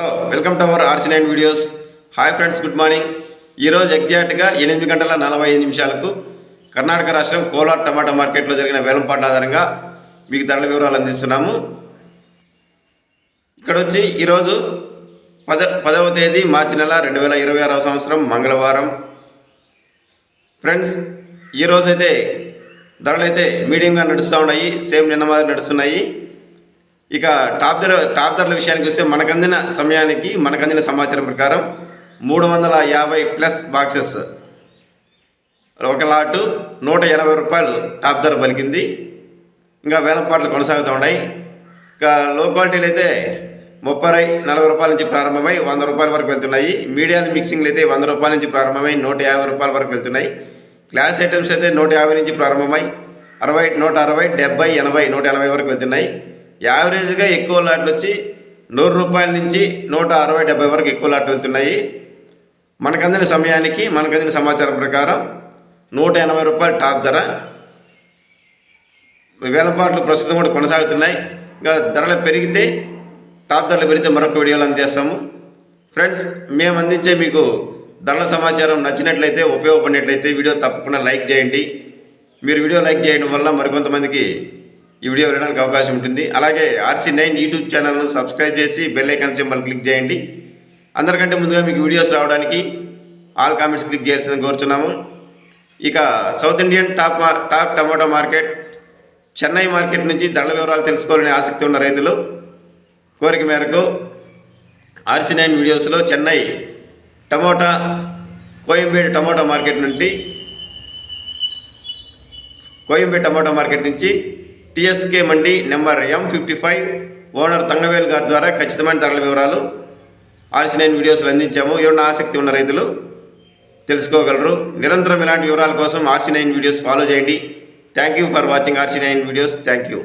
Welcome to our RC9 videos. Hi friends, good morning. ఈరోజు ఎగ్జాక్ట్గా 8:45 కర్ణాటక రాష్ట్రం కోలార్ టమాటా మార్కెట్లో జరిగిన వేలంపాట్ల ఆధారంగా మీకు ధరల వివరాలు అందిస్తున్నాము. ఇక్కడ వచ్చి ఈరోజు 10వ తేదీ మార్చి నెల 2026వ సంవత్సరం మంగళవారం. ఫ్రెండ్స్, ఈరోజైతే ధరలు అయితే మీడియంగా నడుస్తూ ఉన్నాయి, సేమ్ నిన్న మాదిరి నడుస్తున్నాయి. ఇక టాప్ ధరల విషయానికి వస్తే మనకందిన సమాచారం ప్రకారం 350+ బాక్సెస్ ఒక లాటు 180 రూపాయలు టాప్ ధర పలికింది. ఇంకా వేలంపాట్లు కొనసాగుతూ ఉన్నాయి. ఇంకా లో క్వాలిటీలు అయితే 30-40 రూపాయల నుంచి ప్రారంభమై 100 రూపాయల వరకు వెళ్తున్నాయి. మీడియం మిక్సింగ్లు అయితే 100 రూపాయల నుంచి ప్రారంభమై 150 రూపాయల వరకు వెళ్తున్నాయి. క్లాస్ ఐటమ్స్ అయితే 150 నుంచి ప్రారంభమై 60, 160, 70, 80, 180 వరకు వెళ్తున్నాయి. యావరేజ్గా ఎక్కువ లాట్లు వచ్చి 100 రూపాయల నుంచి 160, 70 వరకు ఎక్కువ లాట్లు వెళ్తున్నాయి. మనకందిన సమాచారం ప్రకారం 180 రూపాయలు టాప్ ధర. వేలంపాట్లు ప్రస్తుతం కూడా కొనసాగుతున్నాయి. ఇంకా ధరలు పెరిగితే టాప్ ధరలు పెరిగితే మరొక వీడియోలు అందిస్తాము. ఫ్రెండ్స్, మేము అందించే మీకు ధరల సమాచారం నచ్చినట్లయితే, ఉపయోగపడినట్లయితే వీడియో తప్పకుండా లైక్ చేయండి. మీరు వీడియో లైక్ చేయడం వల్ల మరికొంతమందికి ఈ వీడియో వెళ్ళడానికి అవకాశం ఉంటుంది. అలాగే RC9 యూట్యూబ్ ఛానల్ను సబ్స్క్రైబ్ చేసి బెల్ ఐకాన్ సింబల్ క్లిక్ చేయండి. అందరికంటే ముందుగా మీకు వీడియోస్ రావడానికి ఆల్ కామెంట్స్ క్లిక్ చేయాల్సిందని కోరుతున్నాము. ఇక south Indian top tomato market, Chennai market నుంచి ధరల వివరాలు తెలుసుకోవాలని ఆసక్తి ఉన్న రైతులు కోరిక మేరకు RC9 వీడియోస్లో చెన్నై కోయంబేడు టమాటో మార్కెట్ నుంచి TSK మండి నెంబర్ M55 ఓనర్ తంగవేల్ గారి ద్వారా ఖచ్చితమైన ధరల వివరాలు RC9 వీడియోస్లో అందించాము. ఎవరైనా ఆసక్తి ఉన్న రైతులు తెలుసుకోగలరు. నిరంతరం ఇలాంటి వివరాల కోసం RC9 వీడియోస్ ఫాలో చేయండి. Thank you for watching RC9 videos. Thank you.